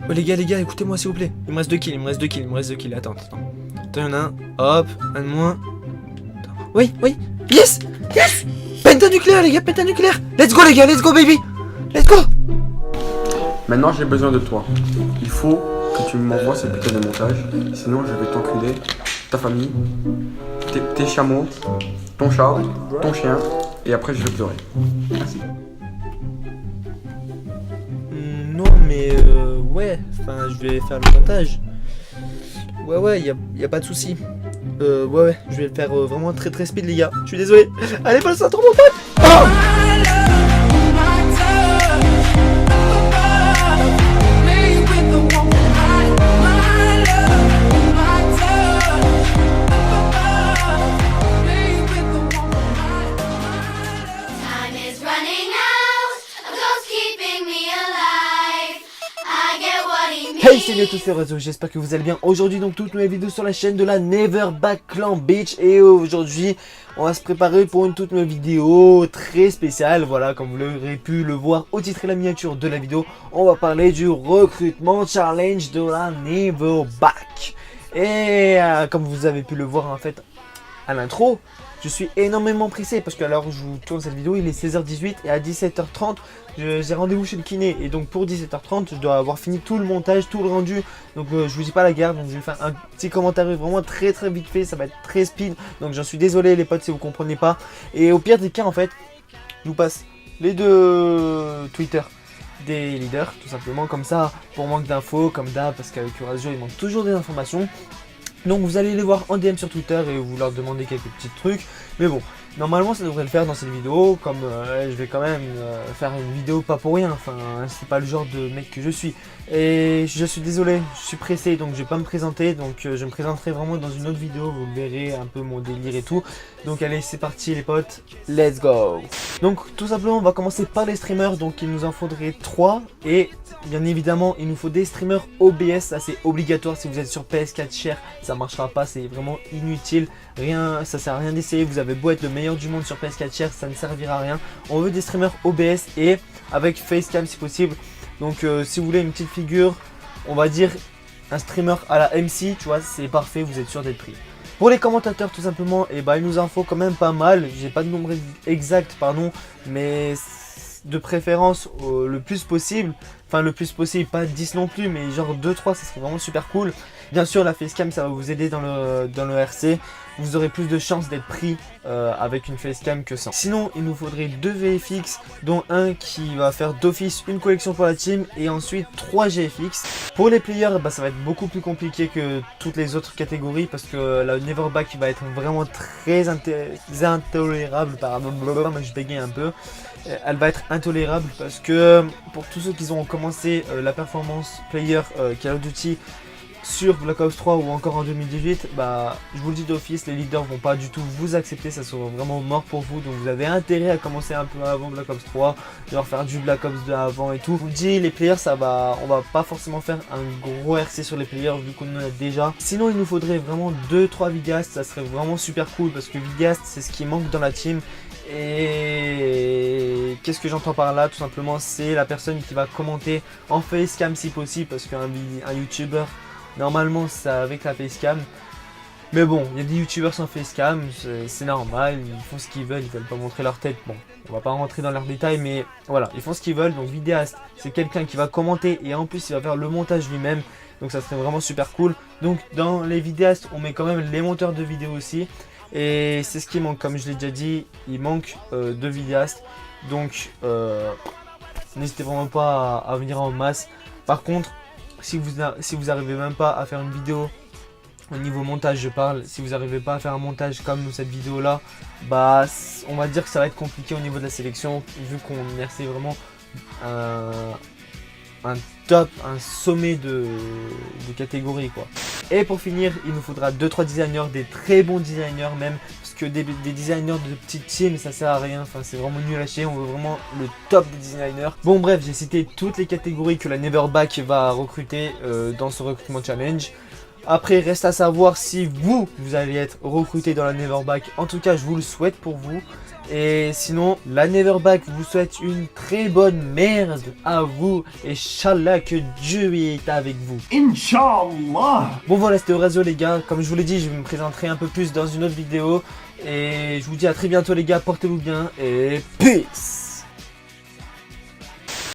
Oh les gars, écoutez-moi s'il vous plaît. Il me reste 2 kills, Attends. Attends, il y en a un. Hop, un de moins. Oui. Yes. Pentanucléaire les gars, pentanucléaire. Let's go les gars, let's go baby. Let's go. Maintenant j'ai besoin de toi. Il faut que tu m'envoies ces putains de montages. Sinon je vais t'enculer, ta famille, tes chameaux, ton chat, ton chien. Et après je vais pleurer. Merci. Non mais ouais, enfin je vais faire le montage. Ouais, y a pas de souci. Ouais, je vais le faire vraiment très speed les gars. Je suis désolé. Allez, passe ça trop mon pote. Oh Hey, salut à tous les réseaux, j'espère que vous allez bien. Aujourd'hui donc toute nouvelle vidéo sur la chaîne de la Never Back Clan Beach. Et aujourd'hui on va se préparer pour une toute nouvelle vidéo très spéciale. Voilà, comme vous l'aurez pu le voir au titre et la miniature de la vidéo, on va parler du recrutement challenge de la Never Back. Et comme vous avez pu le voir en fait à l'intro, je suis énormément pressé parce qu'à l'heure où je vous tourne cette vidéo, il est 16h18 et à 17h30, j'ai rendez-vous chez le kiné. Et donc pour 17h30, je dois avoir fini tout le montage, tout le rendu. Donc je vous dis pas la guerre, donc je vais faire un petit commentaire vraiment très vite fait, ça va être très speed. Donc j'en suis désolé les potes si vous comprenez pas. Et au pire des cas en fait, je vous passe les deux Twitter des leaders, tout simplement comme ça, pour manque d'infos, comme d'hab, parce qu'avec Eurazio il manque toujours des informations. Donc vous allez les voir en DM sur Twitter et vous leur demandez quelques petits trucs. Mais bon, normalement ça devrait le faire dans cette vidéo. Comme je vais quand même faire une vidéo pas pour rien. Enfin, c'est pas le genre de mec que je suis. Et je suis désolé, je suis pressé donc je vais pas me présenter. Donc je me présenterai vraiment dans une autre vidéo. Vous verrez un peu mon délire et tout. Donc allez, c'est parti les potes, let's go. Donc tout simplement on va commencer par les streamers. Donc il nous en faudrait 3. Et bien évidemment il nous faut des streamers OBS. Ça c'est obligatoire si vous êtes sur PS4 Share. Ça marchera pas, c'est vraiment inutile. Ça sert à rien d'essayer. Vous avez beau être le meilleur du monde sur PS4 Share, ça ne servira à rien. On veut des streamers OBS et avec facecam si possible. Donc si vous voulez une petite figure, on va dire un streamer à la MC, tu vois, c'est parfait, vous êtes sûr d'être pris. Pour les commentateurs tout simplement, et il nous en faut quand même pas mal. J'ai pas de nombre exact, pardon, mais de préférence le plus possible. Enfin le plus possible, pas 10 non plus, mais genre 2-3, ça serait vraiment super cool. Bien sûr la facecam ça va vous aider dans le RC. Vous aurez plus de chances d'être pris avec une facecam que sans. Sinon il nous faudrait 2 VFX, dont un qui va faire d'office une collection pour la team et ensuite 3 GFX. Pour les players ça va être beaucoup plus compliqué que toutes les autres catégories parce que la Neverback va être vraiment très intolérable. Pardon, je bégaye un peu. Elle va être intolérable parce que pour tous ceux qui ont commencé la performance player Call of Duty sur Black Ops 3 ou encore en 2018, je vous le dis d'office, les leaders vont pas du tout vous accepter, ça sera vraiment mort pour vous. Donc vous avez intérêt à commencer un peu avant Black Ops 3, genre faire du Black Ops 2 avant et tout. Je vous le dis, les players on va pas forcément faire un gros RC sur les players vu qu'on en a déjà. Sinon il nous faudrait vraiment 2-3 vidéastes, ça serait vraiment super cool parce que vidéaste c'est ce qui manque dans la team. Et qu'est-ce que j'entends par là? Tout simplement c'est la personne qui va commenter en facecam si possible, parce qu'un youtubeur normalement c'est avec la facecam. Mais bon, il y a des youtubeurs sans facecam, c'est normal, ils font ce qu'ils veulent, ils veulent pas montrer leur tête. Bon, on va pas rentrer dans leurs détails, mais voilà, ils font ce qu'ils veulent. Donc vidéaste, c'est quelqu'un qui va commenter et en plus il va faire le montage lui-même. Donc ça serait vraiment super cool. Donc dans les vidéastes, on met quand même les monteurs de vidéos aussi. Et c'est ce qui manque, comme je l'ai déjà dit, il manque de vidéastes. Donc n'hésitez vraiment pas à venir en masse. Par contre, si vous arrivez même pas à faire une vidéo au niveau montage, je parle, si vous n'arrivez pas à faire un montage comme cette vidéo là, on va dire que ça va être compliqué au niveau de la sélection, vu qu'on est vraiment un top, un sommet de catégorie quoi. Et pour finir, il nous faudra 2-3 designers, des très bons designers même, parce que des designers de petites teams ça sert à rien, enfin c'est vraiment nul à chier, on veut vraiment le top des designers. Bon bref, j'ai cité toutes les catégories que la Neverback va recruter dans ce recrutement challenge. Après reste à savoir si vous allez être recruté dans la Neverback, en tout cas je vous le souhaite pour vous. Et sinon, la Neverback vous souhaite une très bonne merde à vous. Et Inch'Allah que Dieu est avec vous. Inch'Allah. Bon voilà, c'était Horatio les gars. Comme je vous l'ai dit, je me présenterai un peu plus dans une autre vidéo. Et je vous dis à très bientôt les gars, portez-vous bien et peace.